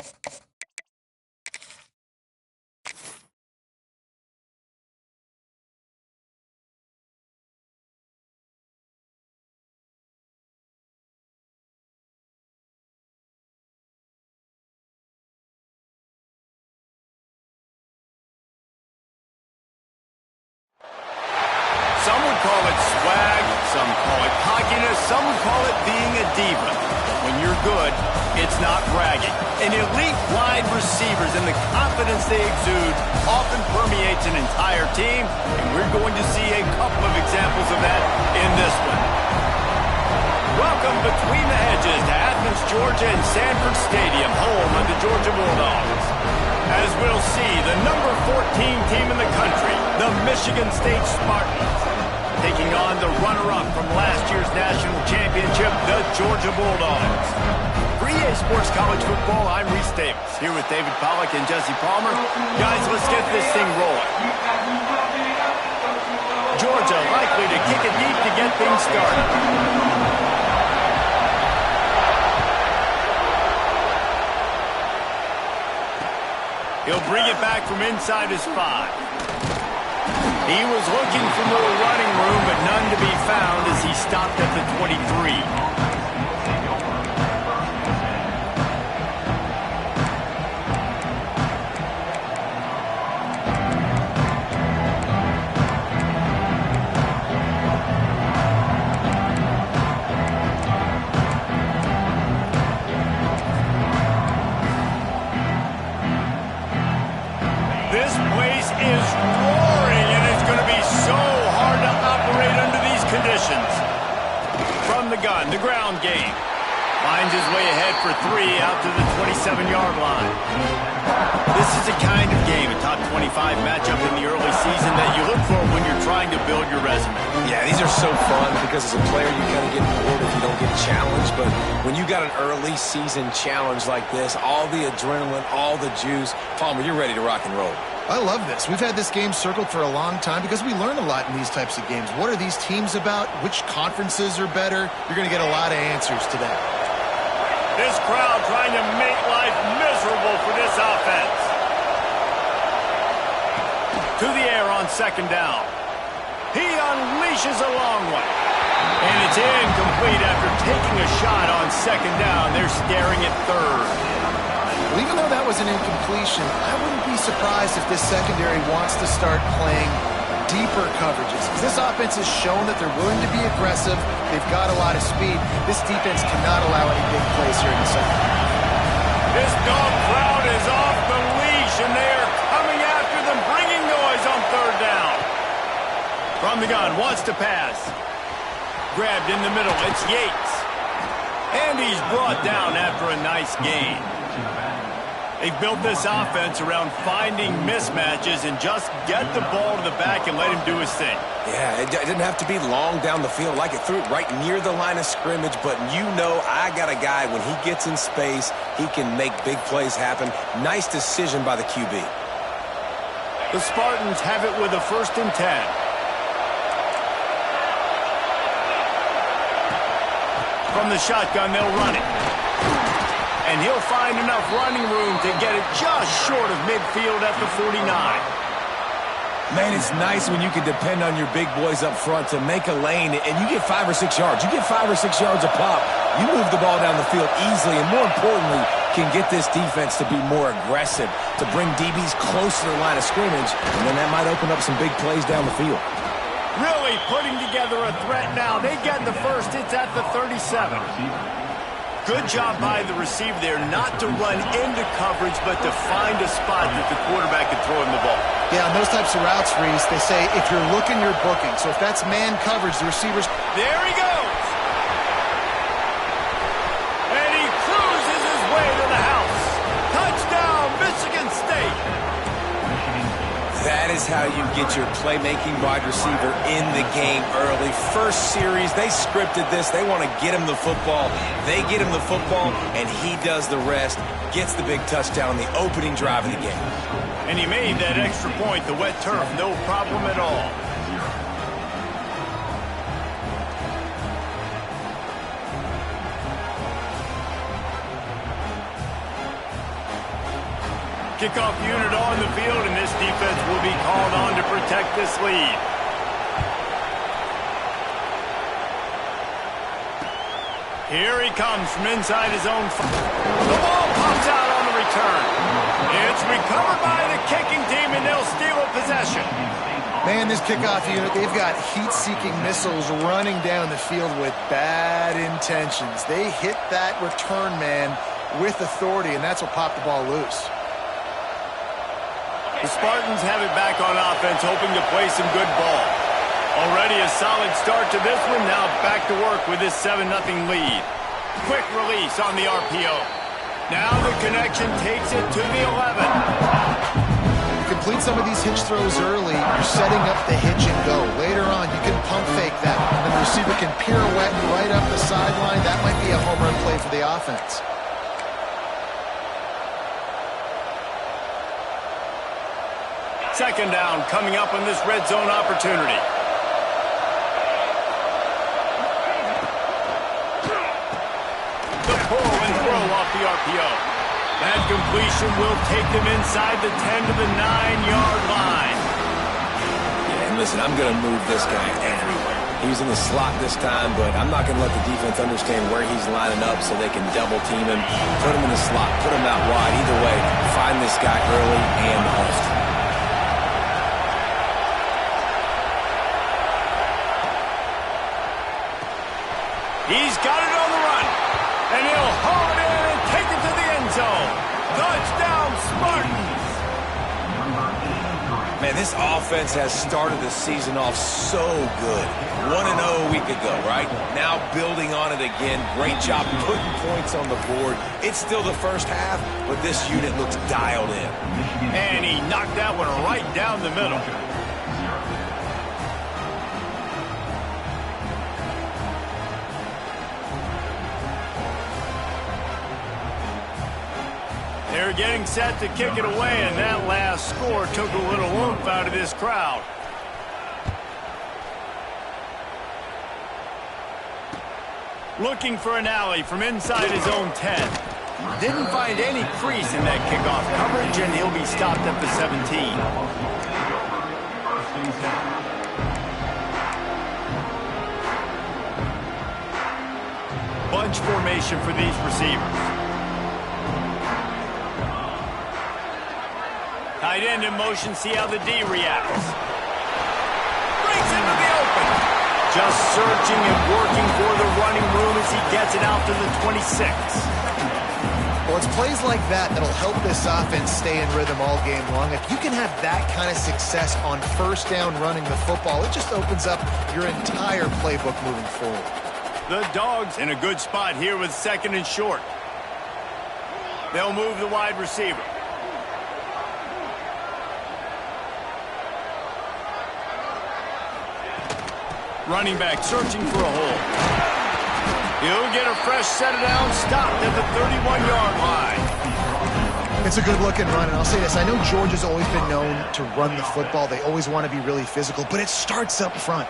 Some would call it swag, some call it cockiness, some would call it being a diva. When you're good, it's not bragging. An elite wide receivers and the confidence they exude often permeates an entire team, and we're going to see a couple of examples of that in this one. Welcome between the hedges to Athens, Georgia and Sanford Stadium, home of the Georgia Bulldogs. As we'll see, the number 14 team in the country, the Michigan State Spartans, taking on the runner-up from last year's national championship, the Georgia Bulldogs. For EA Sports College Football, I'm Reese Davis, here with David Pollack and Jesse Palmer. Guys, let's get this thing rolling. Georgia likely to kick it deep to get things started. He'll bring it back from inside his 5. He was looking for more running room, but none to be found as he stopped at the 23. This place is roaring, and it's going to be so hard to operate under these conditions. From the gun, the ground game. Finds his way ahead for 3 out to the 27-yard line. This is the kind of game, a top 25 matchup in the early season, that you look for when you're trying to build your resume. Yeah, these are so fun because as a player, you kind of get bored if you don't get challenged. But when you got an early season challenge like this, all the adrenaline, all the juice, Palmer, you're ready to rock and roll. I love this. We've had this game circled for a long time because we learn a lot in these types of games. What are these teams about? Which conferences are better? You're going to get a lot of answers today. This crowd trying to make life miserable for this offense. To the air on 2nd down. He unleashes a long one. And it's incomplete after taking a shot on 2nd down. They're staring at 3rd. Well, even though that was an incompletion, I wouldn't be surprised if this secondary wants to start playing deeper coverages. This offense has shown that they're willing to be aggressive. They've got a lot of speed. This defense cannot allow any big plays here in the second. This dog crowd is off the leash, and they are coming after them, bringing noise on 3rd down. From the gun, wants to pass. Grabbed in the middle, it's Yates. And he's brought down after a nice gain. They've built this offense around finding mismatches and just get the ball to the back and let him do his thing. Yeah, it didn't have to be long down the field. Like it threw it right near the line of scrimmage, but you know I got a guy, when he gets in space, he can make big plays happen. Nice decision by the QB. The Spartans have it with a 1st and 10. From the shotgun, they'll run it. And he'll find enough running room to get it just short of midfield at the 49. Man, it's nice when you can depend on your big boys up front to make a lane, and you get 5 or 6 yards. You get 5 or 6 yards a pop. You move the ball down the field easily, and more importantly, can get this defense to be more aggressive, to bring DBs close to the line of scrimmage, and then that might open up some big plays down the field. Really putting together a threat now. They get the first. It's at the 37. Good job by the receiver there not to run into coverage, but to find a spot that the quarterback can throw him the ball. Yeah, on those types of routes, Reese, they say if you're looking, you're booking. So if that's man coverage, the receivers... There he goes! And he cruises his way to the house. Touchdown, Michigan State! That is how you get your playmaking wide receiver in the game early. First series, they scripted this. They want to get him the football. They get him the football, and he does the rest. Gets the big touchdown on the opening drive of the game. And he made that extra point, the wet turf, no problem at all. Kickoff unit on the field, and this defense will be called on to protect this lead. Here he comes from inside his own. The ball pops out on the return. It's recovered by the kicking team, and they'll steal a possession. Man, this kickoff unit, they've got heat-seeking missiles running down the field with bad intentions. They hit that return man with authority, and that's what popped the ball loose. The Spartans have it back on offense, hoping to play some good ball. Already a solid start to this one. Now back to work with this 7-0 lead. Quick release on the RPO. Now the connection takes it to the 11. Complete some of these hitch throws early, you're setting up the hitch and go. Later on, you can pump fake that, and the receiver can pirouette right up the sideline. That might be a home run play for the offense. Second down coming up on this red zone opportunity. The pull and throw off the RPO. That completion will take them inside the 10 to the 9-yard line. Yeah, and listen, I'm going to move this guy everywhere. He's in the slot this time, but I'm not going to let the defense understand where he's lining up so they can double team him, put him in the slot, put him out wide. Either way, find this guy early and often. He's got it on the run, and he'll haul it in and take it to the end zone. Touchdown, Spartans! Man, this offense has started the season off so good. 1-0 a week ago, right? Now building on it again. Great job putting points on the board. It's still the first half, but this unit looks dialed in. And he knocked that one right down the middle. They're getting set to kick it away, and that last score took a little oomph out of this crowd. Looking for an alley from inside his own 10. Didn't find any crease in that kickoff coverage, and he'll be stopped at the 17. Bunch formation for these receivers. Tight end in motion, see how the D reacts. Breaks into the open. Just searching and working for the running room as he gets it out to the 26. Well, it's plays like that that'll help this offense stay in rhythm all game long. If you can have that kind of success on first down running the football, it just opens up your entire playbook moving forward. The Dogs in a good spot here with 2nd and short. They'll move the wide receiver. Running back searching for a hole. He'll get a fresh set of down, stopped at the 31-yard line. It's a good-looking run, and I'll say this. I know Georgia's always been known to run the football. They always want to be really physical, but it starts up front.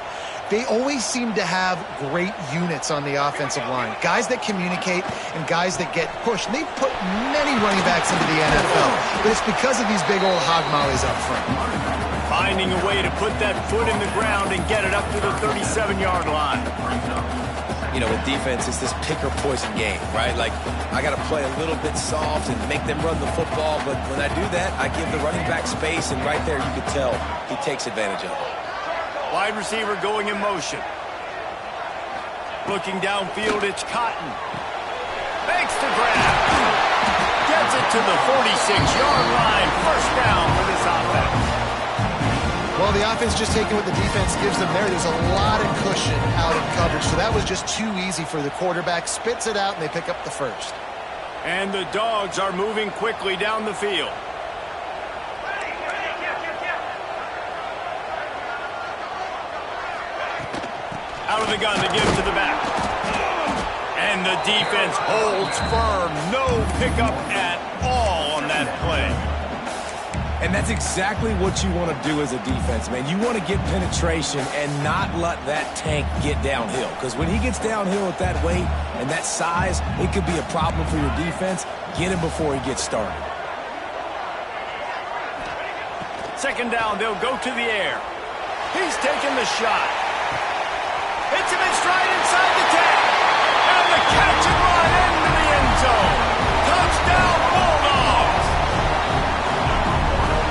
They always seem to have great units on the offensive line. Guys that communicate and guys that get pushed. And they've put many running backs into the NFL, but it's because of these big old hog mollies up front. Finding a way to put that foot in the ground and get it up to the 37-yard line. You know, with defense, it's this pick-or-poison game, right? Like, I got to play a little bit soft and make them run the football, but when I do that, I give the running back space, and right there you can tell he takes advantage of it. Wide receiver going in motion. Looking downfield, it's Cotton. Makes the grab. Gets it to the 46-yard line. First down for this offense. Well, the offense just taking what the defense gives them there. There's a lot of cushion out in coverage, so that was just too easy for the quarterback. Spits it out, and they pick up the first. And the Dogs are moving quickly down the field. Out of the gun to give to the back. And the defense holds firm. No pickup at all on that play. And that's exactly what you want to do as a defense, man. You want to get penetration and not let that tank get downhill. Because when he gets downhill at that weight and that size, it could be a problem for your defense. Get him before he gets started. second down, they'll go to the air. He's taking the shot. Hits him in stride inside the 10. And the catch and run into the end zone. Touchdown, Bulldogs.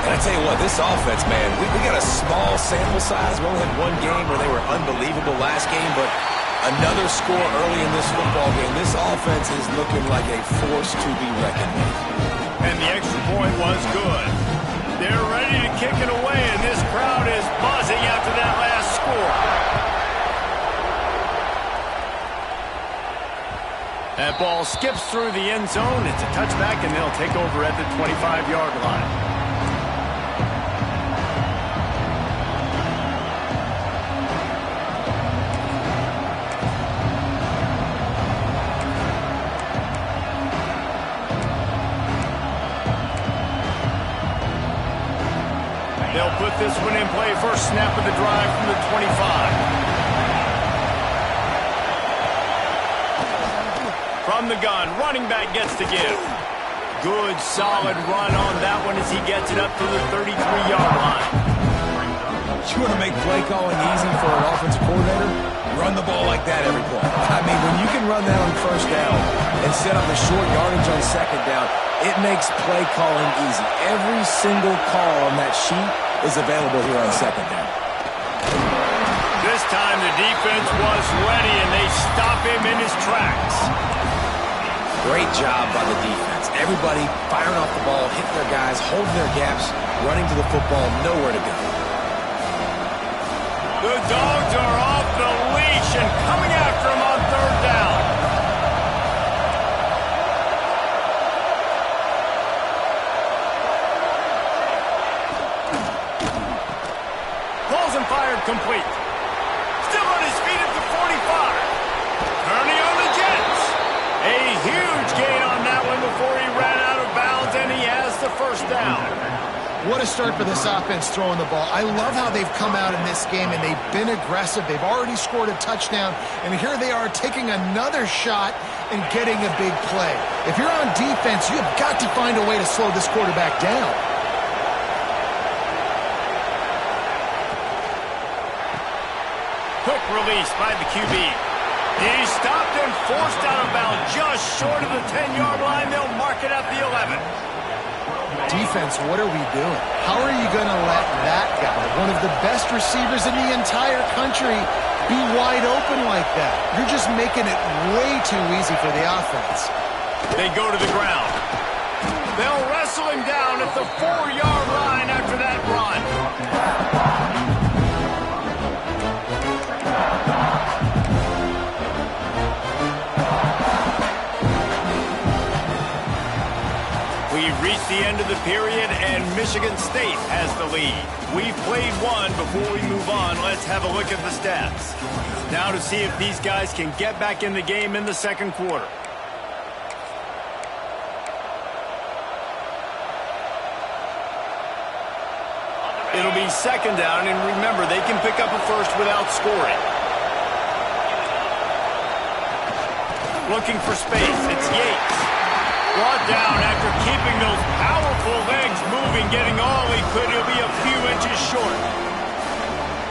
And I tell you what, this offense, man, we got a small sample size. We only had one game where they were unbelievable last game, but another score early in this football game. This offense is looking like a force to be reckoned with. And the extra point was good. They're ready to kick it away, and this crowd is buzzing after that last score. That ball skips through the end zone. It's a touchback, and they'll take over at the 25-yard line. They'll put this one in play. First snap of the drive from the 25. From the gun, running back gets to give. Good, solid run on that one as he gets it up to the 33-yard line. You want to make play calling easy for an offensive coordinator? Run the ball like that every play. I mean, when you can run that on first down and set up the short yardage on second down, it makes play calling easy. Every single call on that sheet is available here on second down. This time the defense was ready, and they stop him in his tracks. Great job by the defense. Everybody firing off the ball, hitting their guys, holding their gaps, running to the football, nowhere to go. The Dogs are off the leash and coming after him on third down. Balls and fired complete. Still on his feet at the 45. Turning on the Jets. A huge gain on that one before he ran out of bounds, and he has the first down. What a start for this offense throwing the ball. I love how they've come out in this game, and they've been aggressive. They've already scored a touchdown, and here they are taking another shot and getting a big play. If you're on defense, you've got to find a way to slow this quarterback down. Quick release by the QB. He stopped and forced out of bounds just short of the 10-yard line. They'll mark it at the 11. Defense, what are we doing? How are you going to let that guy, one of the best receivers in the entire country, be wide open like that? You're just making it way too easy for the offense. They go to the ground. They'll wrestle him down at the 4-yard line after that run. We've reached the end of the period, and Michigan State has the lead. We've played one. Before we move on, let's have a look at the stats. Now to see if these guys can get back in the game in the second quarter. It'll be second down, and remember, they can pick up a first without scoring. Looking for space, it's Yates. Brought down after keeping those powerful legs moving, getting all he could. He'll be a few inches short.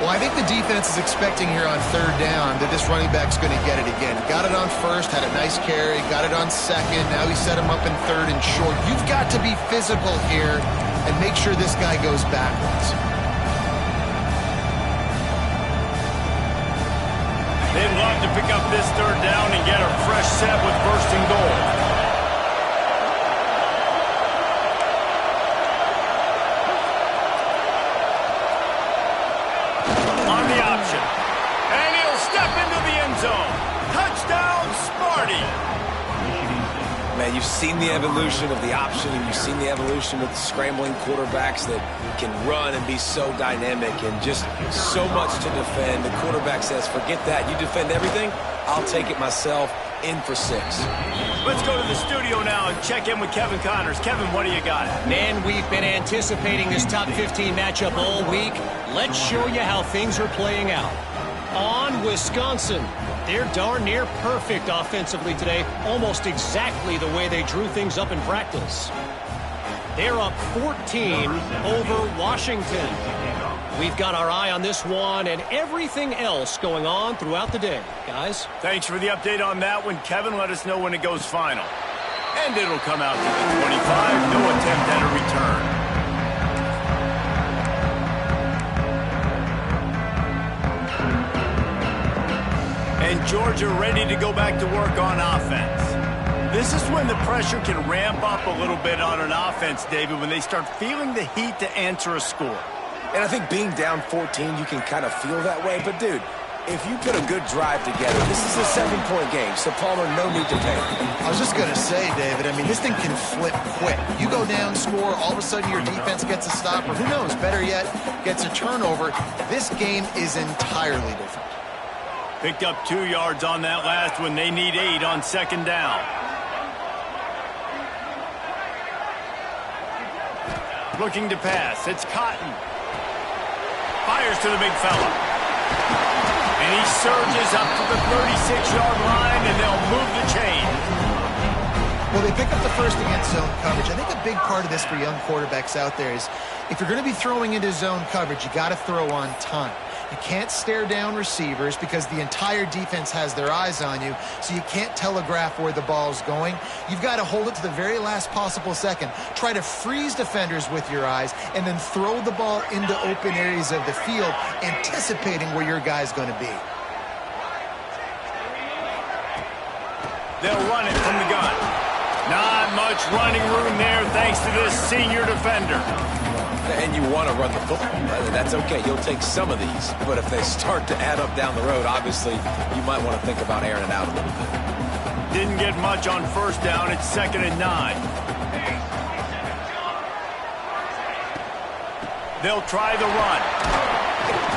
Well, I think the defense is expecting here on third down that this running back's going to get it again. Got it on first, had a nice carry, got it on second. Now he set him up in third and short. You've got to be physical here and make sure this guy goes backwards. They'd love to pick up this third down and get a fresh set with first and goal. And he'll step into the end zone. Touchdown, Sparty. Man, you've seen the evolution of the option, and you've seen the evolution with scrambling quarterbacks that can run and be so dynamic and just so much to defend. The quarterback says, forget that. You defend everything, I'll take it myself. In for 6. Let's go to the studio now and check in with Kevin Connors. Kevin, what do you got? Man, we've been anticipating this top 15 matchup all week. Let's show you how things are playing out. On Wisconsin, they're darn near perfect offensively today, almost exactly the way they drew things up in practice. They're up 14 over Washington. We've got our eye on this one and everything else going on throughout the day. Guys? Thanks for the update on that one, Kevin. Let us know when it goes final. And it'll come out to the 25. No attempt at a return. And Georgia ready to go back to work on offense. This is when the pressure can ramp up a little bit on an offense, David, when they start feeling the heat to answer a score. And I think being down 14, you can kind of feel that way. But, dude, if you put a good drive together, this is a 7-point game. So, Palmer, no need to panic. I was just going to say, David, I mean, this thing can flip quick. You go down, score, all of a sudden your defense gets a stop, or who knows, better yet, gets a turnover. This game is entirely different. Picked up 2 yards on that last one. They need 8 on second down. Looking to pass. It's Cotton. Fires to the big fella. And he surges up to the 36-yard line, and they'll move the chain. Well, they pick up the first against zone coverage. I think a big part of this for young quarterbacks out there is if you're going to be throwing into zone coverage, you got to throw on time. You can't stare down receivers because the entire defense has their eyes on you, so you can't telegraph where the ball's going. You've got to hold it to the very last possible second. Try to freeze defenders with your eyes and then throw the ball into open areas of the field, anticipating where your guy's going to be. They'll run it from the gun. Not much running room there thanks to this senior defender. And you want to run the football, right? That's okay. You'll take some of these. But if they start to add up down the road, obviously, you might want to think about airing it out a little bit. Didn't get much on first down. It's 2nd and 9. They'll try the run.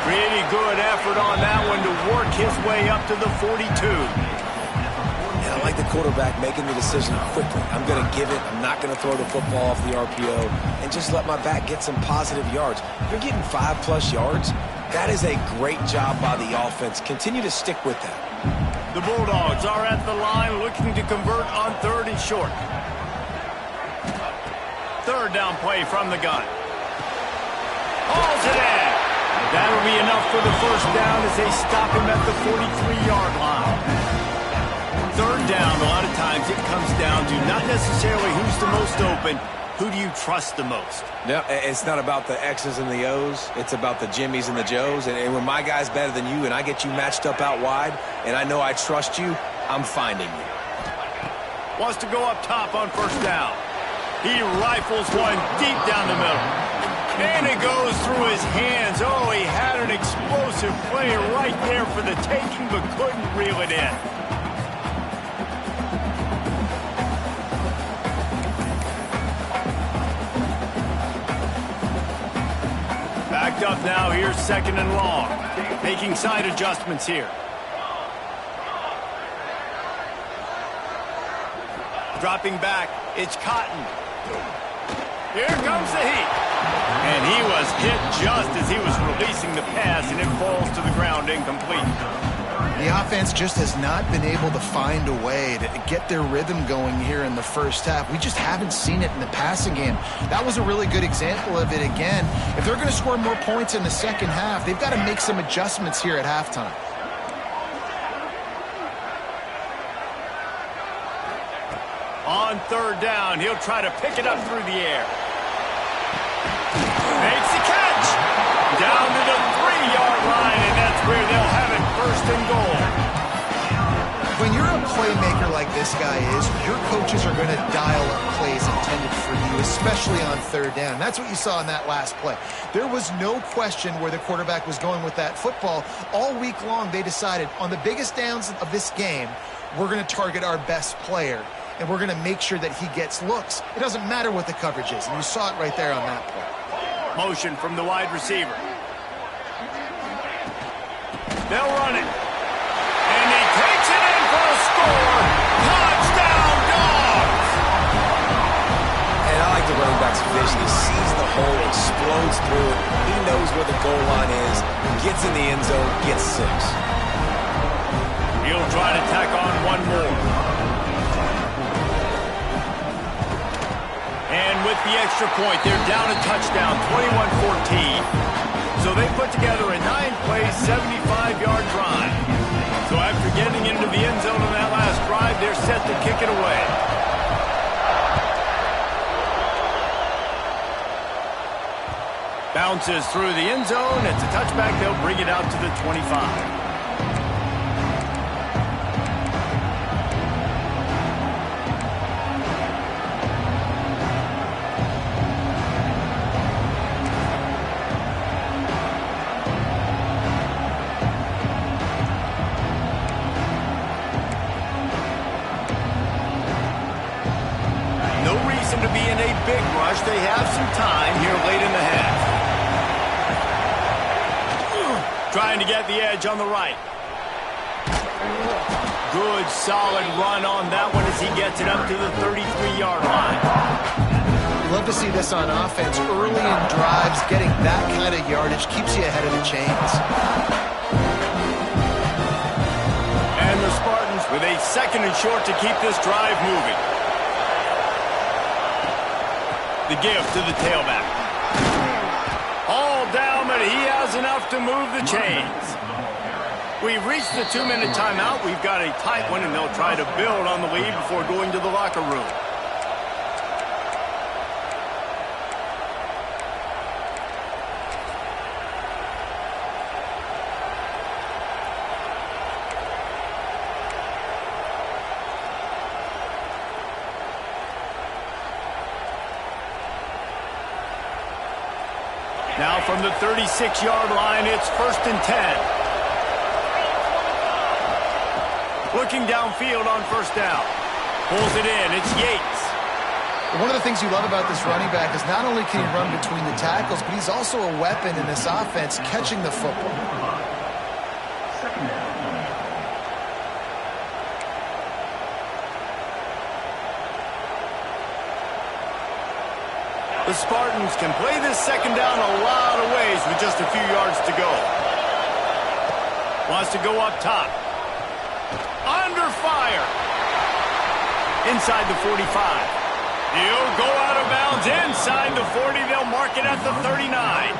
Pretty good effort on that one to work his way up to the 42. I like the quarterback making the decision quickly. I'm going to give it. I'm not going to throw the football off the RPO and just let my back get some positive yards. You're getting 5+ yards. That is a great job by the offense. Continue to stick with that. The Bulldogs are at the line looking to convert on 3rd and short. 3rd down play from the gun. Hauls it in. That'll be enough for the first down as they stop him at the 43-yard line. 3rd down, a lot of times it comes down to not necessarily who's the most open, who do you trust the most? No, it's not about the X's and the O's. It's about the Jimmys and the Joes. And when my guy's better than you and I get you matched up out wide and I know I trust you, I'm finding you. Wants to go up top on first down. He rifles one deep down the middle. And it goes through his hands. Oh, he had an explosive play right there for the taking, but couldn't reel it in. Backed up now. Here's 2nd and long. Making side adjustments here. Dropping back. It's Cotton. Here comes the heat. And he was hit just as he was releasing the pass, and it falls to the ground incomplete. The offense just has not been able to find a way to get their rhythm going here in the first half. We just haven't seen it in the passing game. That was a really good example of it again. If they're going to score more points in the second half, they've got to make some adjustments here at halftime. On 3rd down, he'll try to pick it up through the air. Makes the catch. Down to the 3-yard line, and that's where they'll have it, 1st and goal. When you're a playmaker like this guy is, your coaches are going to dial up plays intended for you, especially on 3rd down. That's what you saw in that last play. There was no question where the quarterback was going with that football. All week long, they decided on the biggest downs of this game, we're going to target our best player, and we're going to make sure that he gets looks. It doesn't matter what the coverage is, and you saw it right there on that play. Motion from the wide receiver. They'll run it. And he takes it in for a score. Touchdown, Dogs! And I like the running back's vision. He sees the hole, explodes through it. He knows where the goal line is, gets in the end zone, gets 6. He'll try to tack on one more. And with the the extra point. They're down a touchdown, 21-14. So they put together a 9-play, 75-yard drive. So after getting into the end zone on that last drive, they're set to kick it away. Bounces through the end zone. It's a touchback. They'll bring it out to the 25. To be in a big rush. They have some time here late in the half. Trying to get the edge on the right. Good, solid run on that one as he gets it up to the 33-yard line. Love to see this on offense. Early in drives, getting that kind of yardage keeps you ahead of the chains. And the Spartans with a 2nd and short to keep this drive moving. The give to the tailback. All down, but he has enough to move the chains. We've reached the 2-minute timeout. We've got a tight one, and they'll try to build on the lead before going to the locker room. Now from the 36-yard line, it's 1st and 10. Looking downfield on 1st down. Pulls it in. It's Yates. One of the things you love about this running back is not only can he run between the tackles, but he's also a weapon in this offense catching the football. The Spartans can play this 2nd down a lot of ways with just a few yards to go. Wants to go up top. Under fire. Inside the 45. He'll go out of bounds inside the 40. They'll mark it at the 39.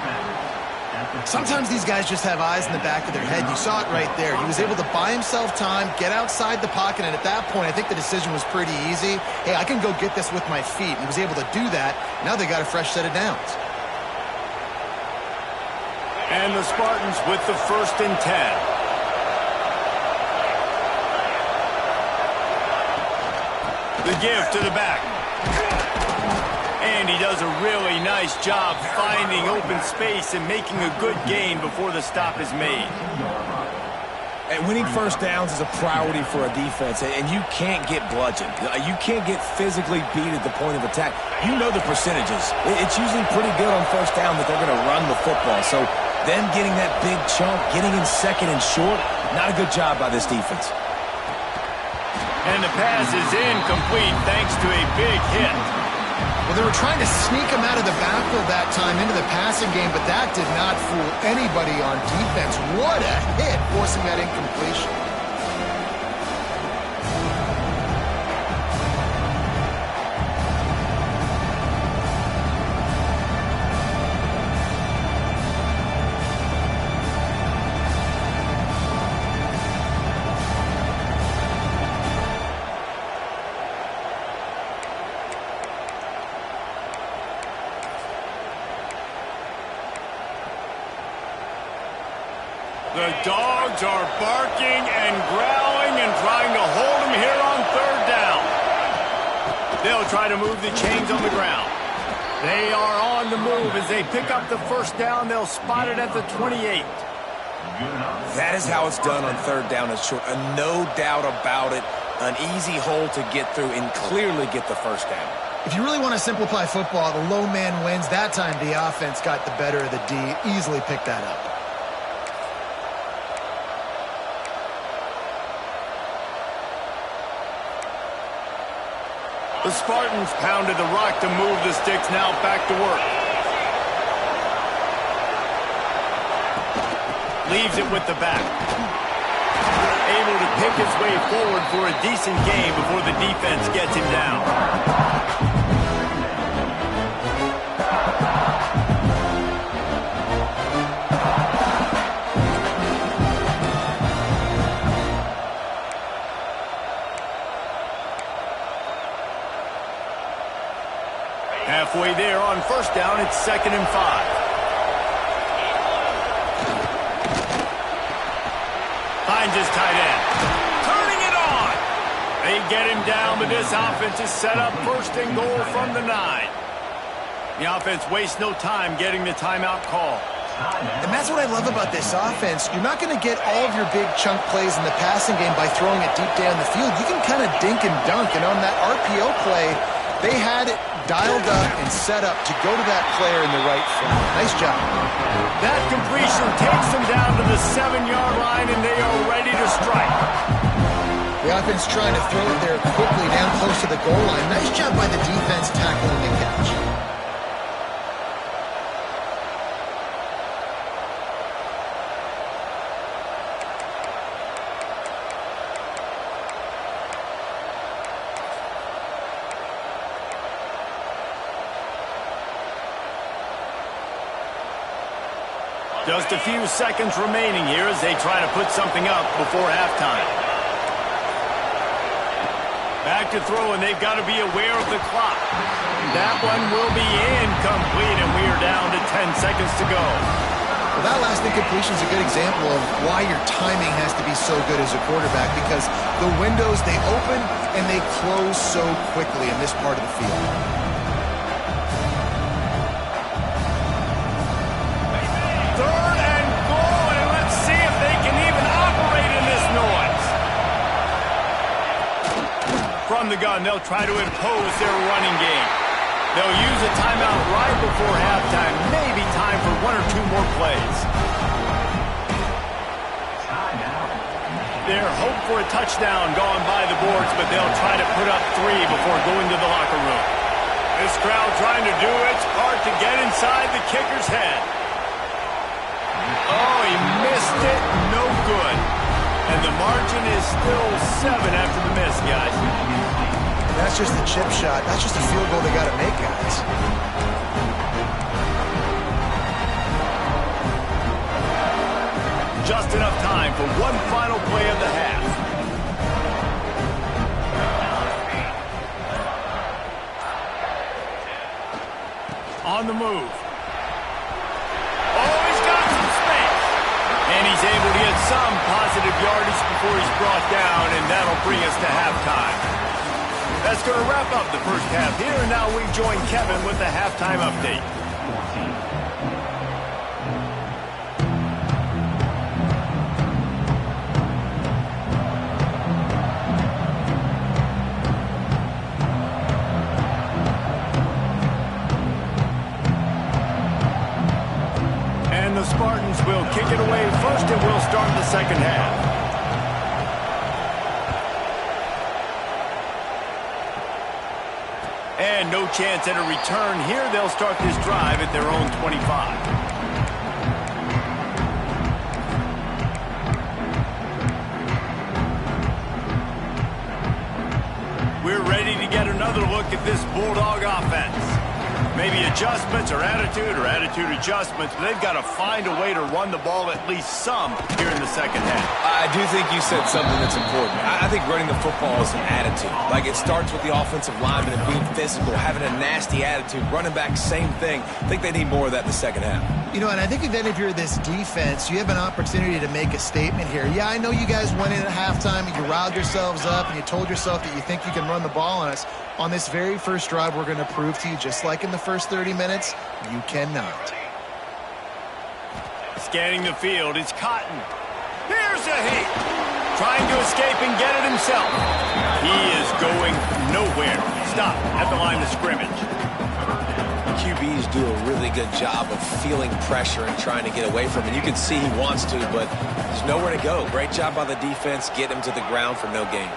Sometimes these guys just have eyes in the back of their head. You saw it right there. He was able to buy himself time, get outside the pocket, and at that point, I think the decision was pretty easy. Hey, I can go get this with my feet. He was able to do that. Now they got a fresh set of downs. And the Spartans with the 1st and 10. The give to the back. And he does a really nice job finding open space and making a good gain before the stop is made. And winning 1st downs is a priority for a defense, and you can't get bludgeoned. You can't get physically beat at the point of attack. You know the percentages. It's usually pretty good on 1st down that they're going to run the football. So them getting that big chunk, getting in 2nd and short, not a good job by this defense. And the pass is incomplete thanks to a big hit. Well, they were trying to sneak him out of the backfield that time into the passing game, but that did not fool anybody on defense. What a hit, forcing that incompletion. The dogs are barking and growling and trying to hold him here on 3rd down. They'll try to move the chains on the ground. They are on the move as they pick up the 1st down. They'll spot it at the 28. That is how it's done on 3rd down and short. No doubt about it. An easy hole to get through and clearly get the 1st down. If you really want to simplify football, the low man wins. That time the offense got the better of the D. Easily picked that up. The Spartans pounded the rock to move the sticks. Now back to work. Leaves it with the back. Able to pick his way forward for a decent gain before the defense gets him down. Halfway there on first down, it's 2nd and 5. Finds his tight end. Turning it on. They get him down, but this offense is set up 1st and goal from the 9. The offense wastes no time getting the timeout call. And that's what I love about this offense. You're not going to get all of your big chunk plays in the passing game by throwing it deep down the field. You can kind of dink and dunk. And on that RPO play, they had it dialed up and set up to go to that player in the right front. Nice job. That completion takes them down to the 7-yard line, and they are ready to strike. The offense trying to throw it there quickly down close to the goal line. Nice job by the defense tackling the catch. Just a few seconds remaining here as they try to put something up before halftime. Back to throw, and they've got to be aware of the clock. That one will be incomplete, and we are down to 10 seconds to go. Well, that last incompletion is a good example of why your timing has to be so good as a quarterback, because the windows, they open and they close so quickly in this part of the field. From the gun, they'll try to impose their running game. They'll use a timeout right before halftime. Maybe time for 1 or 2 more plays. They're hope for a touchdown gone by the boards, but they'll try to put up 3 before going to the locker room. This crowd trying to do its part to get inside the kicker's head. Oh, he missed it. No good. And the margin is still 7 after the miss, guys. That's just a chip shot. That's just a field goal they got to make, guys. Just enough time for one final play of the half. On the move. Oh, he's got some space. And he's able to get some positive yardage before he's brought down, and that'll bring us to halftime. That's going to wrap up the first half here, and now we join Kevin with the halftime update. And the Spartans will kick it away first, and we'll start the second half. And no chance at a return here. They'll start this drive at their own 25. We're ready to get another look at this Bulldog offense. Maybe adjustments or attitude adjustments, but they've got to find a way to run the ball at least some here in the second half. I do think you said something that's important. I think running the football is an attitude. Like, it starts with the offensive lineman and being physical, having a nasty attitude. Running back, same thing. I think they need more of that in the second half. You know, and I think then if you're this defense, you have an opportunity to make a statement here. Yeah, I know you guys went in at halftime and you riled yourselves up and you told yourself that you think you can run the ball on us. On this very first drive, we're going to prove to you, just like in the first 30 minutes, you cannot. Scanning the field, it's Cotton. Here's a heat. Trying to escape and get it himself. He is going nowhere. Stop at the line of scrimmage. QBs do a really good job of feeling pressure and trying to get away from it. You can see he wants to, but there's nowhere to go. Great job by the defense. Get him to the ground for no gain.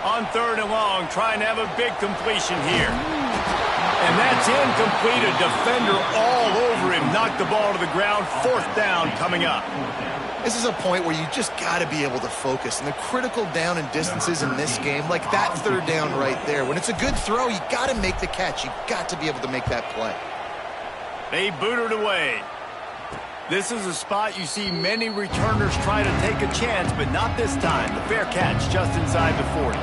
On 3rd and long, trying to have a big completion here. And that's incomplete. A defender all over him. Knocked the ball to the ground. 4th down coming up. This is a point where you just got to be able to focus. And the critical down and distances in this game, like that 3rd down right there. When it's a good throw, you got to make the catch. You got to be able to make that play. They boot it away. This is a spot you see many returners try to take a chance, but not this time. The fair catch just inside the 40.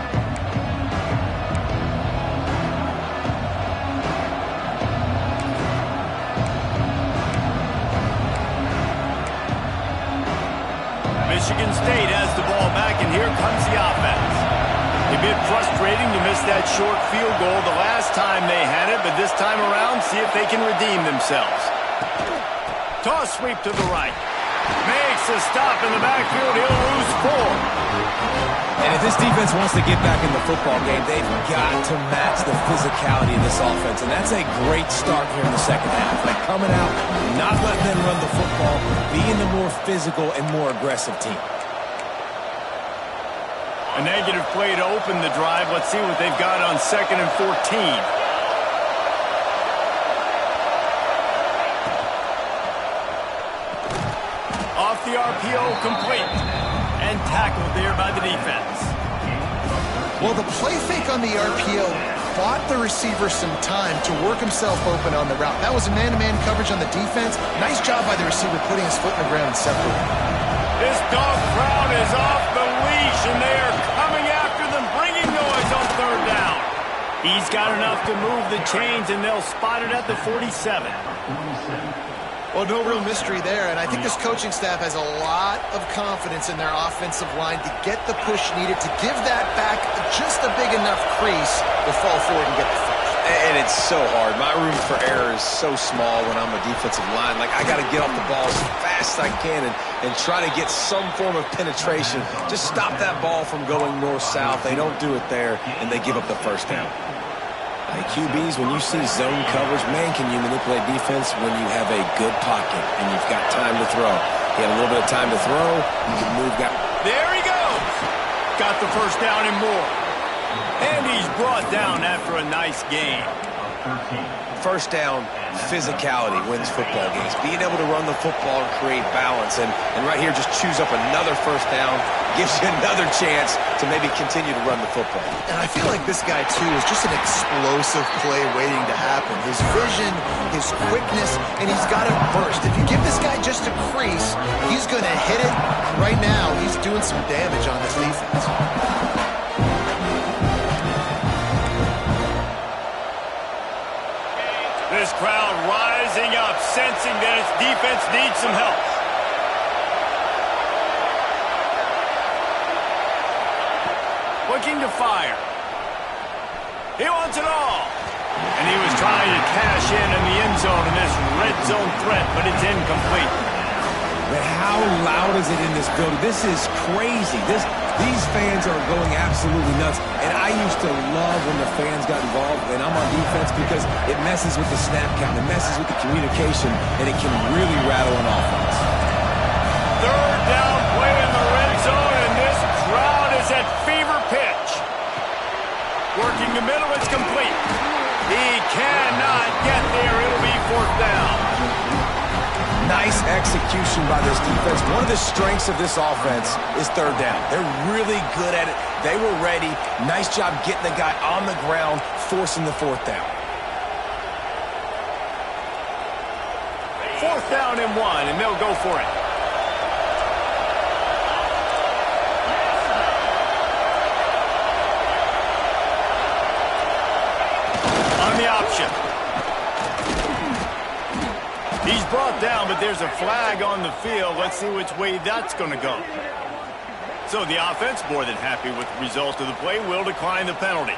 Michigan State has the ball back, and here comes the offense. A bit frustrating to miss that short field goal the last time they had it, but this time around, see if they can redeem themselves. Toss sweep to the right. Makes a stop in the backfield. He'll lose 4. And if this defense wants to get back in the football game, they've got to match the physicality of this offense. And that's a great start here in the second half. Like coming out, not letting them run the football, being the more physical and more aggressive team. A negative play to open the drive. Let's see what they've got on 2nd and 14. Off the RPO, complete. And tackled there by the defense. Well, the play fake on the RPO bought the receiver some time to work himself open on the route. That was a man-to-man coverage on the defense. Nice job by the receiver putting his foot in the ground and separating. This dog crowd is off the leash, and they are coming after them, bringing noise on 3rd down. He's got enough to move the chains, and they'll spot it at the 47. Well, no real mystery there, and I think this coaching staff has a lot of confidence in their offensive line to get the push needed to give that back just a big enough crease to fall forward and get the first. And it's so hard. My room for error is so small when I'm a defensive line. Like, I got to get off the ball as fast as I can and try to get some form of penetration. Just stop that ball from going north-south. They don't do it there, and they give up the first down. Hey, QBs, when you see zone coverage, man, can you manipulate defense when you have a good pocket and you've got time to throw. He had a little bit of time to throw. You can move. There he goes. Got the first down and more. And he's brought down after a nice game. First down, physicality wins football games. Being able to run the football and create balance. And right here, just choose up another first down. Gives you another chance to maybe continue to run the football. And I feel like this guy, too, is just an explosive play waiting to happen. His vision, his quickness, and he's got it burst. If you give this guy just a crease, he's going to hit it. Right now, he's doing some damage on this defense. This crowd rising up, sensing that its defense needs some help. Looking to fire. He wants it all. And he was trying to cash in the end zone in this red zone threat, but it's incomplete. But how loud is it in this building? This is crazy. These fans are going absolutely nuts. And I used to love when the fans got involved, and I'm on defense, because it messes with the snap count, it messes with the communication, and it can really rattle an offense. 3rd down play in the red zone, and this crowd is at fever pitch. Working the middle, it's complete. He cannot get there. It'll be 4th down. Nice execution by this defense. One of the strengths of this offense is 3rd down. They're really good at it. They were ready. Nice job getting the guy on the ground, forcing the 4th down. 4th down and 1, and they'll go for it. On the option. He's brought down, but there's a flag on the field. Let's see which way that's going to go. So the offense, more than happy with the result of the play, will decline the penalty.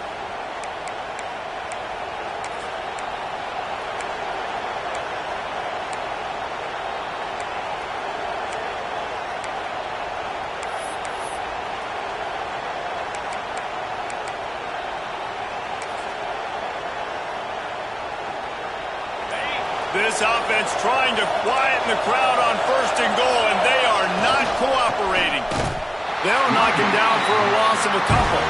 This offense trying to quieten the crowd on 1st and goal, and they are not cooperating. They'll knock him down for a loss of a couple.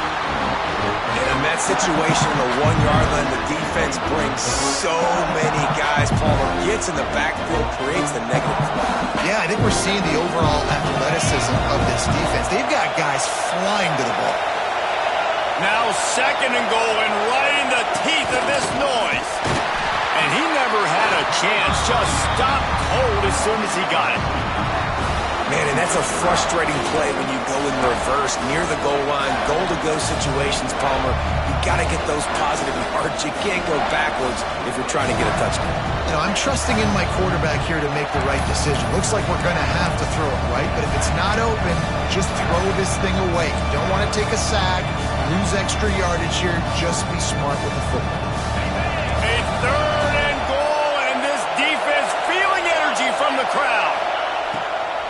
And in that situation, the 1-yard line, the defense brings so many guys. Palmer gets in the backfield, creates the negative play. Yeah, I think we're seeing the overall athleticism of this defense. They've got guys flying to the ball. Now 2nd and goal, and right in the teeth of this noise. And he never had a chance, just stopped cold as soon as he got it. Man, and that's a frustrating play when you go in reverse near the goal line, goal-to-go situations, Palmer. You got to get those positive yards. You can't go backwards if you're trying to get a touchdown. You know, I'm trusting in my quarterback here to make the right decision. Looks like we're going to have to throw it, right? But if it's not open, just throw this thing away. You don't want to take a sack, lose extra yardage here. Just be smart with the football. A third and goal, and this defense feeling energy from the crowd.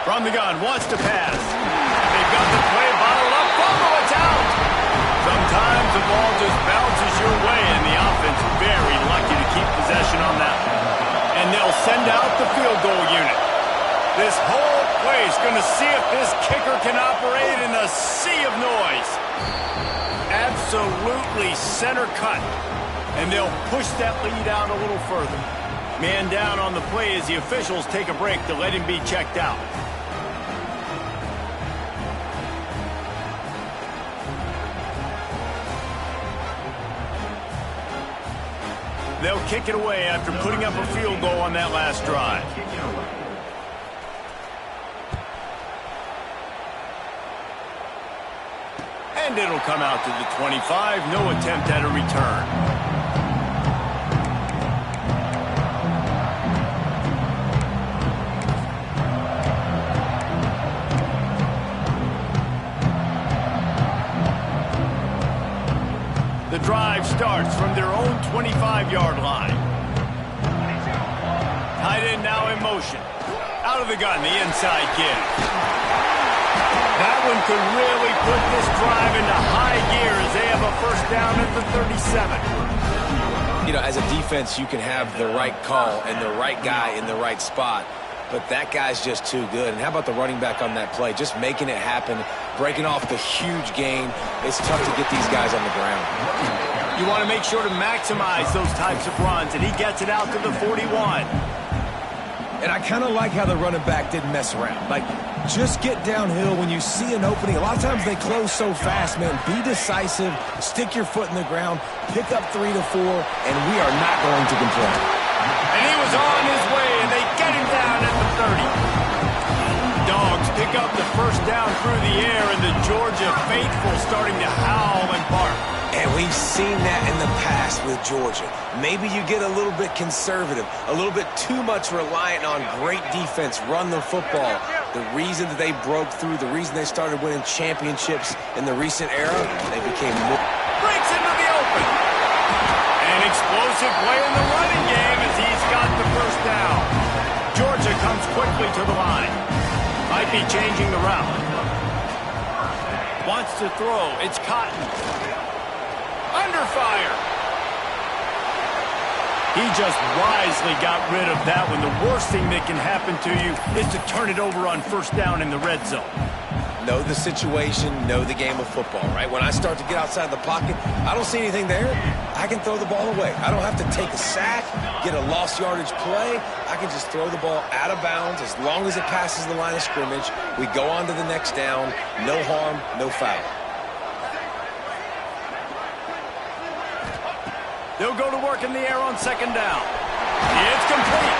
From the gun, wants to pass. They've got the play bottled up. Fumble, it's out. Sometimes the ball just bounces your way, and the offense very lucky to keep possession on that one. And they'll send out the field goal unit. This whole place going to see if this kicker can operate in a sea of noise. Absolutely center cut. And they'll push that lead out a little further. Man down on the play as the officials take a break to let him be checked out. They'll kick it away after putting up a field goal on that last drive. And it'll come out to the 25. No attempt at a return. The drive starts from their own 25-yard line. Tight end now in motion. Out of the gun, the inside give. That one could really put this drive into high gear as they have a first down at the 37. You know, as a defense, you can have the right call and the right guy in the right spot, but that guy's just too good. And how about the running back on that play? Just making it happen, breaking off the huge gain. It's tough to get these guys on the ground. You want to make sure to maximize those types of runs, and he gets it out to the 41. And I kind of like how the running back didn't mess around. Like, just get downhill when you see an opening. A lot of times they close so fast, man. Be decisive, stick your foot in the ground, pick up 3 to 4, and we are not going to complain. And he was on his way, and they get him down at the 30. Dogs pick up the first down through the air, and the Georgia faithful starting to howl and bark. And we've seen that in the past with Georgia. Maybe you get a little bit conservative, a little bit too much reliant on great defense, run the football. The reason that they broke through, the reason they started winning championships in the recent era, they became more... Breaks into the open. An explosive play in the running game as he's got the first down. Georgia comes quickly to the line. Might be changing the route. Wants to throw. It's Cotton. Under fire. He just wisely got rid of that one. The worst thing that can happen to you is to turn it over on first down in the red zone. Know the situation, know the game of football, right? When I start to get outside the pocket, I don't see anything there. I can throw the ball away. I don't have to take a sack, get a lost yardage play. I can just throw the ball out of bounds as long as it passes the line of scrimmage. We go on to the next down. No harm, no foul. They'll go to work in the air on second down. It's complete.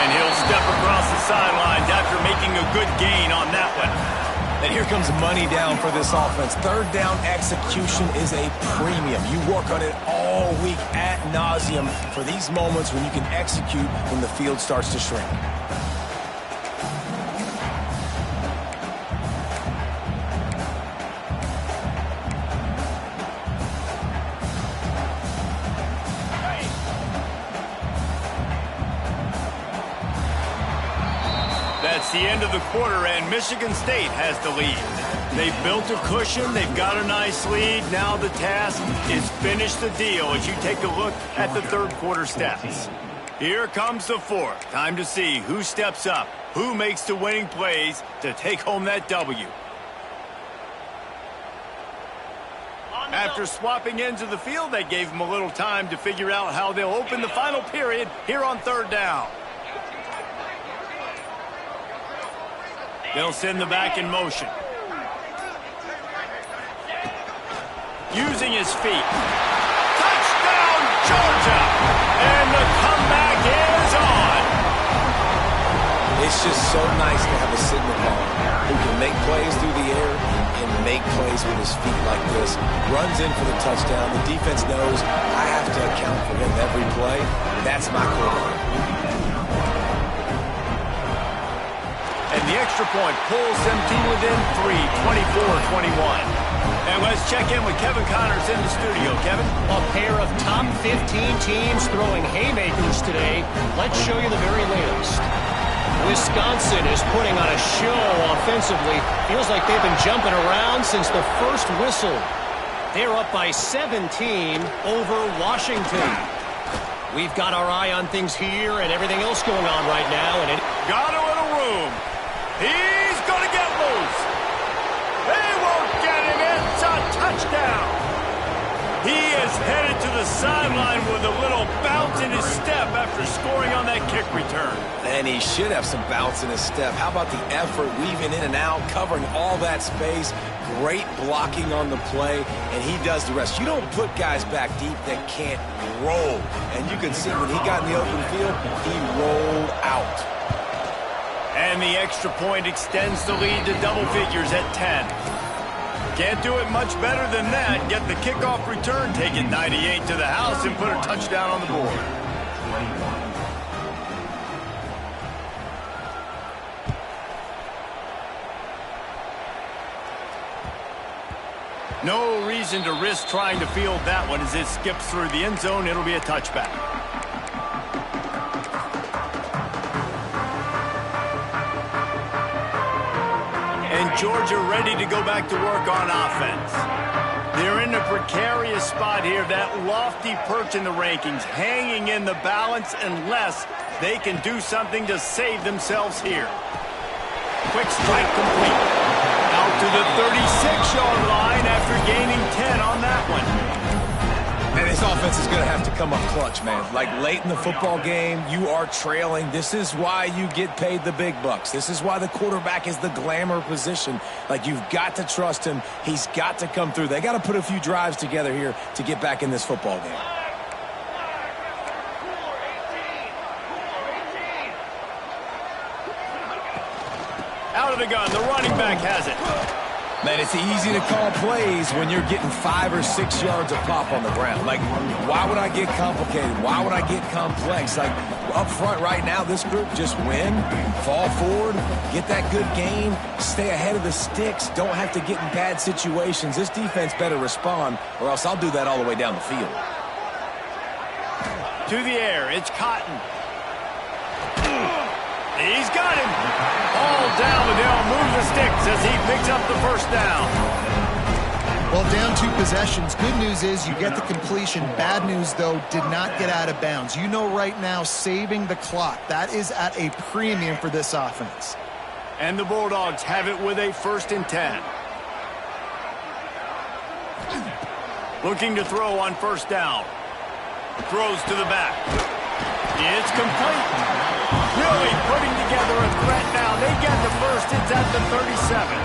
And he'll step across the sidelines after making a good gain on that one. And here comes money down for this offense. Third down execution is a premium. You work on it all week ad nauseum for these moments when you can execute when the field starts to shrink. That's the end of the quarter, and Michigan State has the lead. They've built a cushion. They've got a nice lead. Now the task is finish the deal as you take a look at the third quarter stats. Here comes the fourth. Time to see who steps up, who makes the winning plays to take home that W. After swapping ends of the field, that gave them a little time to figure out how they'll open the final period here on third down. They'll send the back in motion. Using his feet. Touchdown, Georgia! And the comeback is on. It's just so nice to have a signal caller who can make plays through the air and make plays with his feet like this. Runs in for the touchdown. The defense knows I have to account for him every play. That's my quarterback. And the extra point pulls them to within 3, 24-21. And let's check in with Kevin Connors in the studio. Kevin? A pair of top 15 teams throwing haymakers today. Let's show you the very latest. Wisconsin is putting on a show offensively. Feels like they've been jumping around since the first whistle. They're up by 17 over Washington. We've got our eye on things here and everything else going on right now. And got a little room. He's going to get loose. They won't get him. It's a touchdown. He is headed to the sideline with a little bounce in his step after scoring on that kick return. And he should have some bounce in his step. How about the effort, weaving in and out, covering all that space. Great blocking on the play, and he does the rest. You don't put guys back deep that can't roll. And you can see when he got in the open field, he rolled out. And the extra point extends the lead to double figures at 10. Can't do it much better than that. Get the kickoff return, take it 98 to the house, and put a touchdown on the board. No reason to risk trying to field that one as it skips through the end zone. It'll be a touchback. And Georgia ready to go back to work on offense. They're in a precarious spot here. That lofty perch in the rankings, hanging in the balance unless they can do something to save themselves here. Quick strike complete. Out to the 36-yard line after gaining 10 on that one. And this offense is going to have to come up clutch, man. Like late in the football game, you are trailing. This is why you get paid the big bucks. This is why the quarterback is the glamour position. Like, you've got to trust him. He's got to come through. They got to put a few drives together here to get back in this football game. Out of the gun, the running back has it. Man, it's easy to call plays when you're getting 5 or 6 yards of pop on the ground. Like, why would I get complicated? Why would I get complex? Like, up front right now, this group just win, fall forward, get that good gain, stay ahead of the sticks, don't have to get in bad situations. This defense better respond, or else I'll do that all the way down the field. To the air, it's Cotton. He's got him. All down, and they'll move the sticks as he picks up the first down. Well, down 2 possessions. Good news is you get the completion. Bad news, though, did not get out of bounds. You know right now, saving the clock, that is at a premium for this offense. And the Bulldogs have it with a 1st and 10. Looking to throw on 1st down. Throws to the back. It's complete. Really putting together a threat now. They get the first. It's at the 37.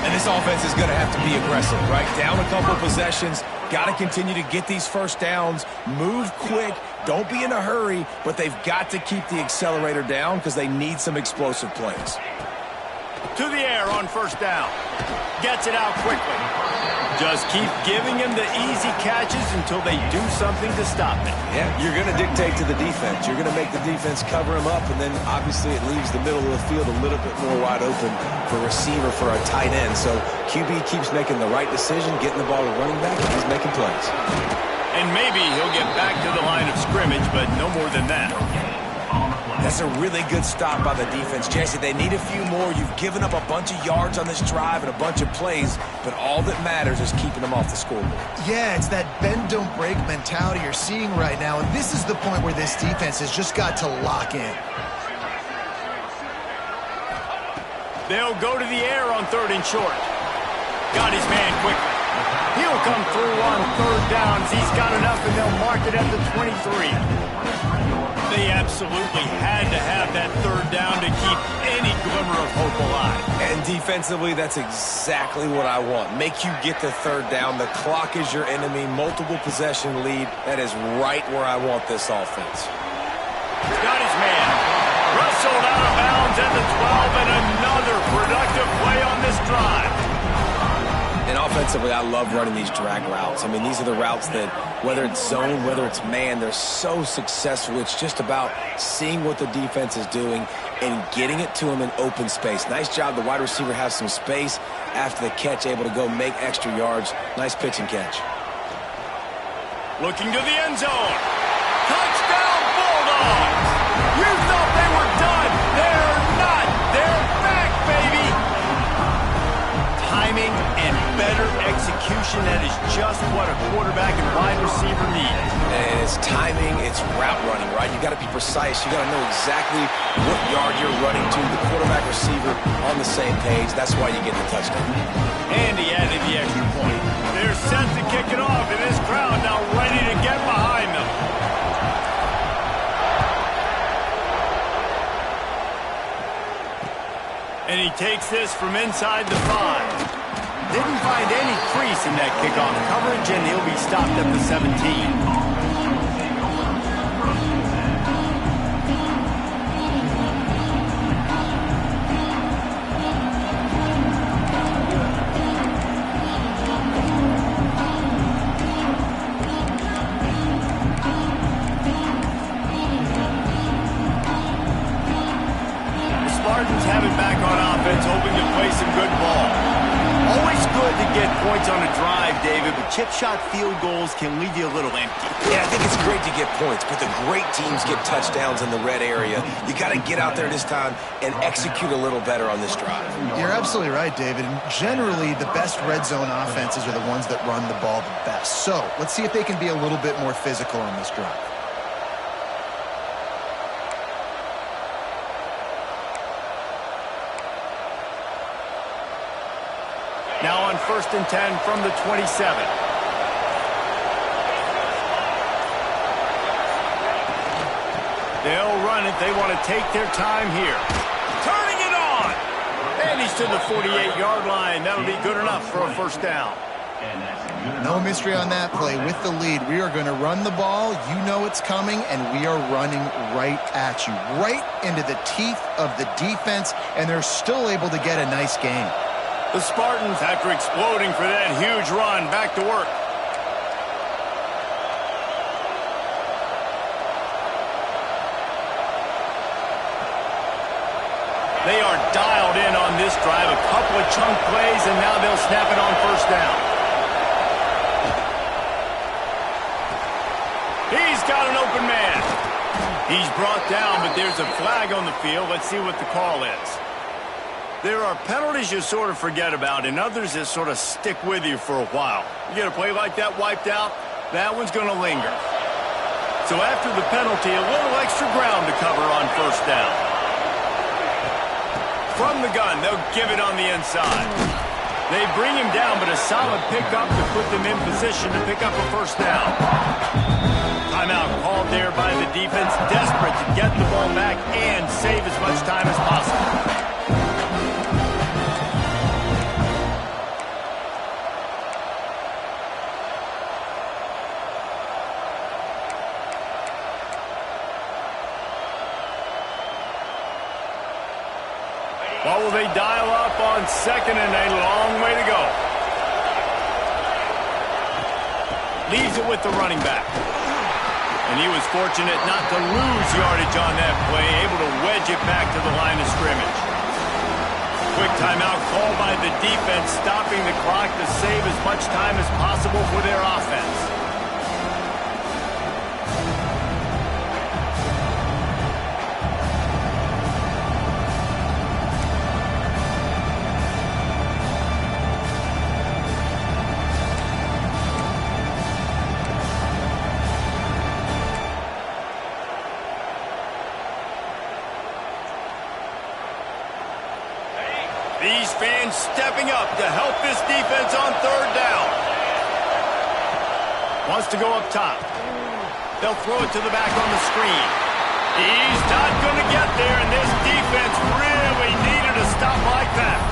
And this offense is going to have to be aggressive, right? Down a couple possessions. Got to continue to get these first downs. Move quick. Don't be in a hurry. But they've got to keep the accelerator down because they need some explosive plays. To the air on 1st down. Gets it out quickly. Just keep giving him the easy catches until they do something to stop it. Yeah, you're going to dictate to the defense. You're going to make the defense cover him up, and then obviously it leaves the middle of the field a little bit more wide open for receiver, for a tight end. So QB keeps making the right decision, getting the ball to running back, and he's making plays. And maybe he'll get back to the line of scrimmage, but no more than that. That's a really good stop by the defense. Jesse, they need a few more. You've given up a bunch of yards on this drive and a bunch of plays, but all that matters is keeping them off the scoreboard. Yeah, it's that bend, don't break mentality you're seeing right now, and this is the point where this defense has just got to lock in. They'll go to the air on 3rd and short. Got his man quickly. He'll come through on 3rd downs. He's got enough, and they'll mark it at the 23. They absolutely had to have that 3rd down to keep any glimmer of hope alive. And defensively, that's exactly what I want. Make you get the 3rd down. The clock is your enemy. Multiple possession lead. That is right where I want this offense. He's got his man. Russ whistled out of bounds at the 12, and another productive play on this drive. And offensively, I love running these drag routes. I mean, these are the routes that, whether it's zone, whether it's man, they're so successful. It's just about seeing what the defense is doing and getting it to them in open space. Nice job. The wide receiver has some space after the catch, able to go make extra yards. Nice pitch and catch. Looking to the end zone. Touchdown, Bulldogs! You thought they were done. They're not. They're back, baby. Timing and better execution, that is just what a quarterback and wide receiver need. And it's timing, it's route running, right? You got to be precise. You got to know exactly what yard you're running to. The quarterback receiver on the same page. That's why you get the touchdown. And he added the extra point. They're set to kick it off, and this crowd now ready to get behind them. And he takes this from inside the 5. Didn't find any crease in that kickoff coverage, and he'll be stopped at the 17. Have it back on offense, hoping to play some good ball. Always good to get points on a drive, David, but chip shot field goals can leave you a little empty. Yeah, I think it's great to get points, but the great teams get touchdowns in the red area. You got to get out there this time and execute a little better on this drive. You're absolutely right, David. And generally, the best red zone offenses are the ones that run the ball the best. So let's see if they can be a little bit more physical on this drive. Now on 1st and 10 from the 27. They'll run it. They want to take their time here. Turning it on! And he's to the 48-yard line. That'll be good enough for a first down. No mystery on that play. With the lead, we are going to run the ball. You know it's coming, and we are running right at you, right into the teeth of the defense, and they're still able to get a nice gain. The Spartans, after exploding for that huge run, back to work. They are dialed in on this drive. A couple of chunk plays, and now they'll snap it on first down. He's got an open man. He's brought down, but there's a flag on the field. Let's see what the call is. There are penalties you sort of forget about and others that sort of stick with you for a while. You get a play like that wiped out, that one's going to linger. So after the penalty, a little extra ground to cover on first down. From the gun, they'll give it on the inside. They bring him down, but a solid pickup to put them in position to pick up a first down. Timeout called there by the defense, desperate to get the ball back and save as much time as possible. What will they dial up on second and a long way to go? Leaves it with the running back. And he was fortunate not to lose yardage on that play, able to wedge it back to the line of scrimmage. Quick timeout called by the defense, stopping the clock to save as much time as possible for their offense. These fans stepping up to help this defense on third down. Wants to go up top. They'll throw it to the back on the screen. He's not going to get there, and this defense really needed a stop like that.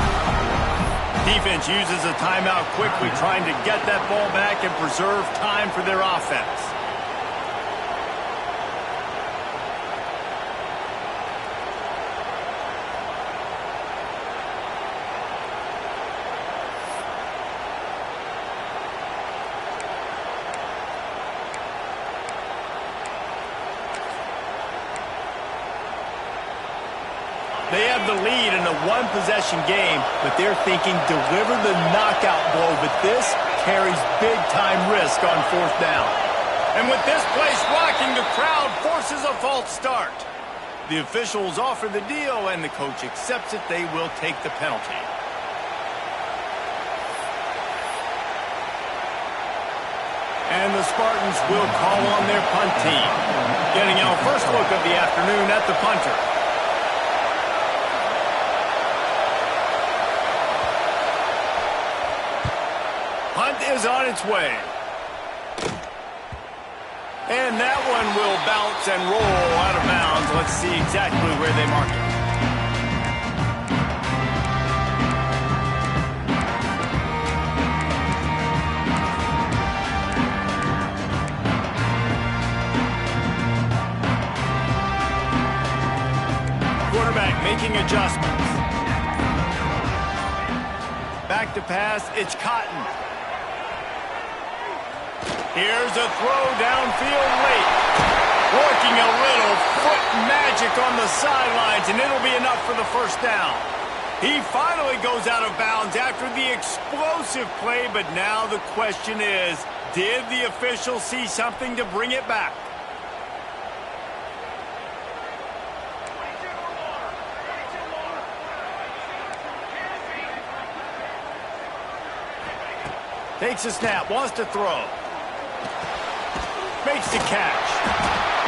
Defense uses a timeout quickly, trying to get that ball back and preserve time for their offense. They have the lead in a one-possession game, but they're thinking deliver the knockout blow. But this carries big-time risk on fourth down. And with this place rocking, the crowd forces a false start. The officials offer the deal, and the coach accepts it. They will take the penalty. And the Spartans will call on their punt team. Getting our first look of the afternoon at the punter. Punt is on its way. And that one will bounce and roll out of bounds. Let's see exactly where they mark it. Quarterback making adjustments. Back to pass, it's Cotton. Here's a throw downfield late. Working a little foot magic on the sidelines, and it'll be enough for the first down. He finally goes out of bounds after the explosive play, but now the question is, did the official see something to bring it back? Takes a snap, wants to throw. Makes the catch.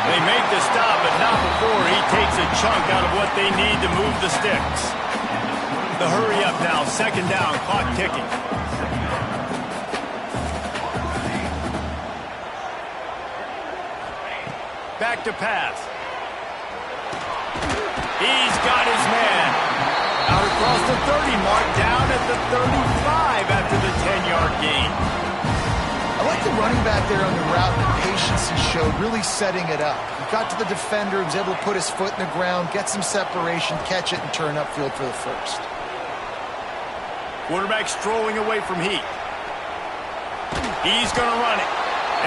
They make the stop, but not before he takes a chunk out of what they need to move the sticks. The hurry up now, second down, clock ticking. Back to pass. He's got his man. Out across the 30 mark, down at the 35 after the 10-yard gain. I like the running back there on the route and the patience he showed, really setting it up. He got to the defender, was able to put his foot in the ground, get some separation, catch it, and turn upfield for the first. Quarterback strolling away from Heat. He's going to run it.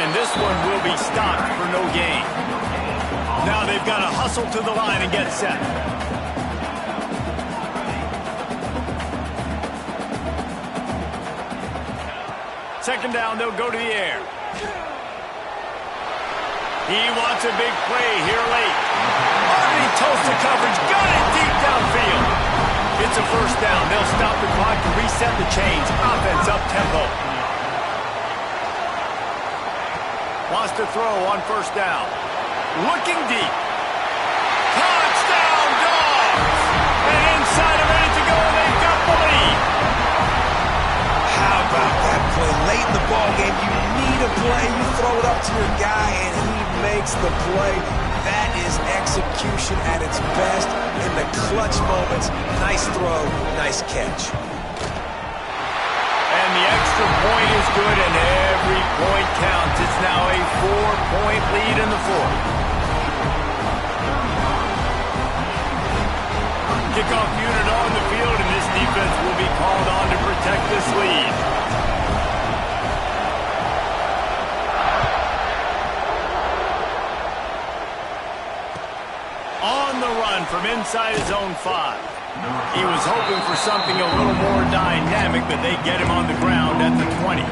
And this one will be stopped for no gain. Now they've got to hustle to the line and get set. Second down, they'll go to the air. He wants a big play here late. Already toasted coverage, got it deep downfield. It's a first down. They'll stop the clock to reset the chains. Offense up tempo. Wants to throw on first down. Looking deep. Touchdown, Dogs! And inside a minute to go, they've got the lead. How about that play? Late in the ball game, you need a play. You throw it up to your guy, and he makes the play. That is execution at its best in the clutch moments. Nice throw, nice catch. And the extra point is good, and every point counts. It's now a 4-point lead in the fourth. Kickoff unit on the field, and this defense will be called on to protect this lead. On the run from inside his own 5. He was hoping for something a little more dynamic, but they get him on the ground at the 20.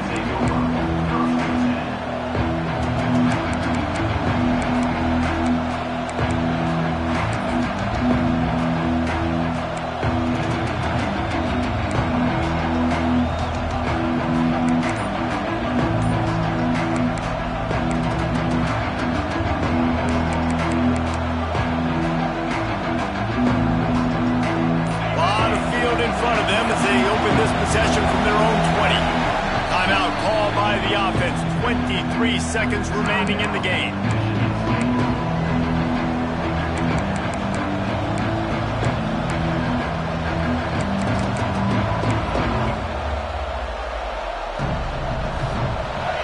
In front of them as they open this possession from their own 20. Timeout called by the offense. 23 seconds remaining in the game.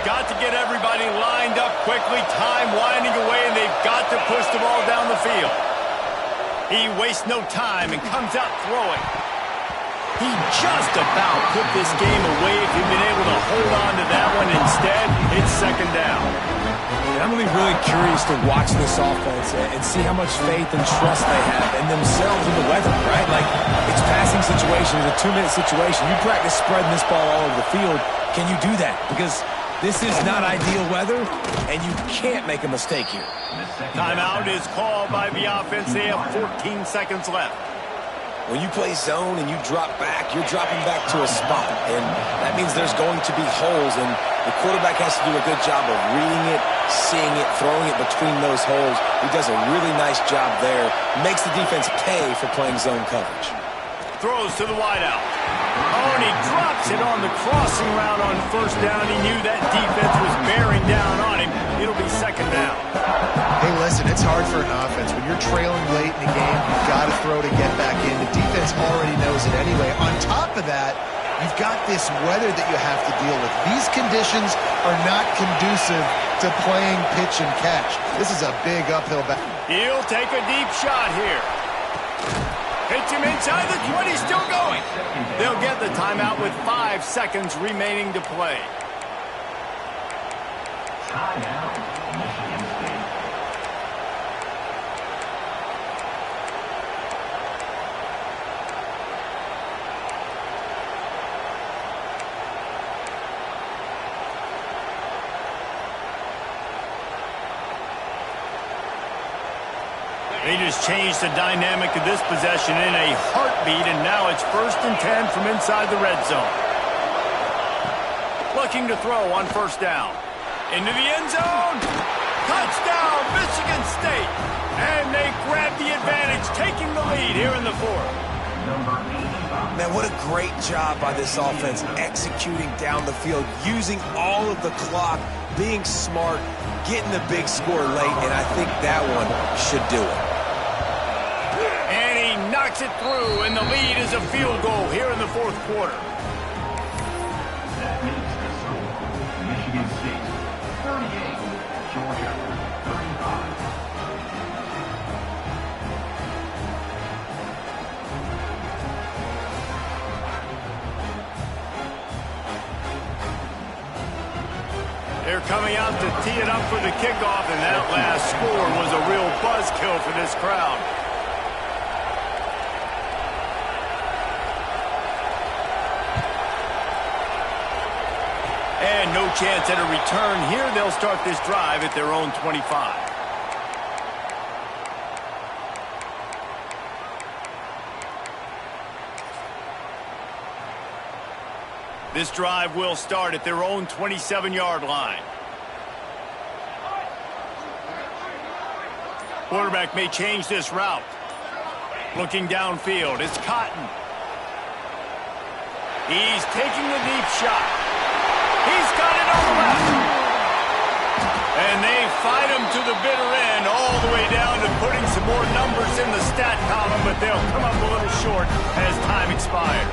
Got to get everybody lined up quickly. Time winding away, and they've got to push the ball down the field. He wastes no time and comes out throwing. He just about put this game away if he'd been able to hold on to that one. Instead, it's second down. And I'm going to be really curious to watch this offense and see how much faith and trust they have in themselves and the weather, right? Like, it's passing situation, it's a 2-minute situation. You practice spreading this ball all over the field. Can you do that? Because this is not ideal weather, and you can't make a mistake here. Timeout is called by the offense. They have 14 seconds left. When you play zone and you drop back, you're dropping back to a spot, and that means there's going to be holes, and the quarterback has to do a good job of reading it, seeing it, throwing it between those holes. He does a really nice job there. Makes the defense pay for playing zone coverage. Throws to the wideout. Oh, and he drops it on the crossing route on first down. He knew that defense was bearing down on him. It'll be second down. Hey, listen, it's hard for an offense. When you're trailing late in the game, you've got to throw to get back in. The defense already knows it anyway. On top of that, you've got this weather that you have to deal with. These conditions are not conducive to playing pitch and catch. This is a big uphill battle. He'll take a deep shot here. Hits him inside the 20, still going. They'll get the timeout with 5 seconds remaining to play. Timeout, Michigan State. They just changed the dynamic of this possession in a heartbeat, and now it's 1st and 10 from inside the red zone. Looking to throw on first down. Into the end zone. Touchdown, Michigan State. And they grab the advantage, taking the lead here in the 4th. Man, what a great job by this offense executing down the field, using all of the clock, being smart, getting the big score late, and I think that one should do it. And he knocks it through, and the lead is a field goal here in the 4th quarter. That makes the score Michigan State 38, Georgia 35. They're coming out to tee it up for the kickoff, and that last score was a real buzzkill for this crowd. And no chance at a return here. They'll start this drive at their own 25. This drive will start at their own 27-yard line. Quarterback may change this route. Looking downfield, it's Cotton. He's taking the deep shot. He's got it on the left. And they fight him to the bitter end, all the way down to putting some more numbers in the stat column, but they'll come up a little short as time expires.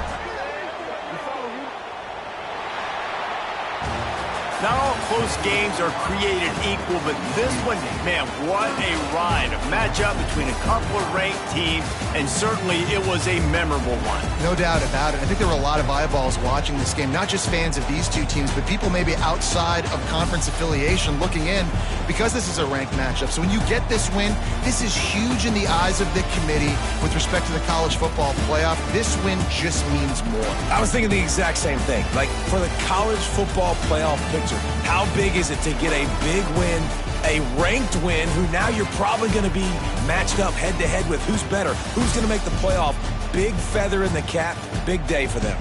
Not all close games are created equal, but this one, man, what a ride. A matchup between a couple of ranked teams, and certainly it was a memorable one. No doubt about it. I think there were a lot of eyeballs watching this game, not just fans of these two teams, but people maybe outside of conference affiliation looking in, because this is a ranked matchup. So when you get this win, this is huge in the eyes of the committee with respect to the college football playoff. This win just means more. I was thinking the exact same thing. Like, for the college football playoff picture, how big is it to get a big win, a ranked win, who now you're probably going to be matched up head-to-head with who's better, who's going to make the playoff. Big feather in the cap, big day for them.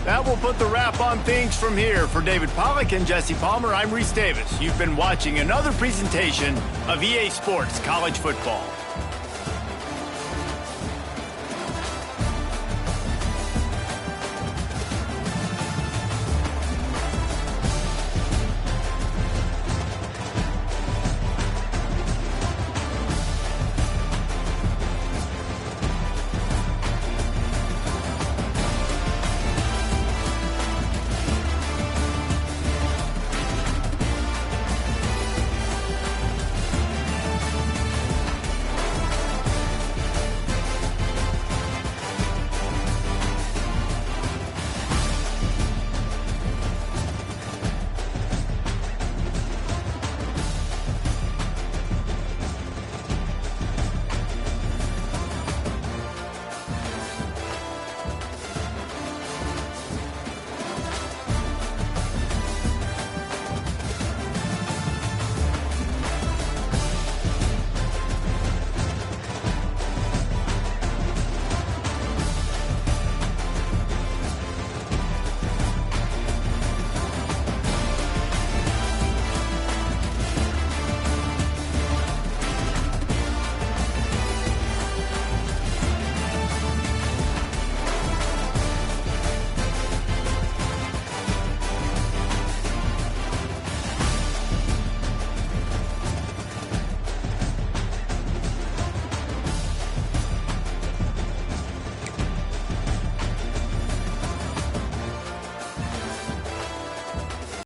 That will put the wrap on things from here. For David Pollack and Jesse Palmer, I'm Reese Davis. You've been watching another presentation of EA Sports College Football.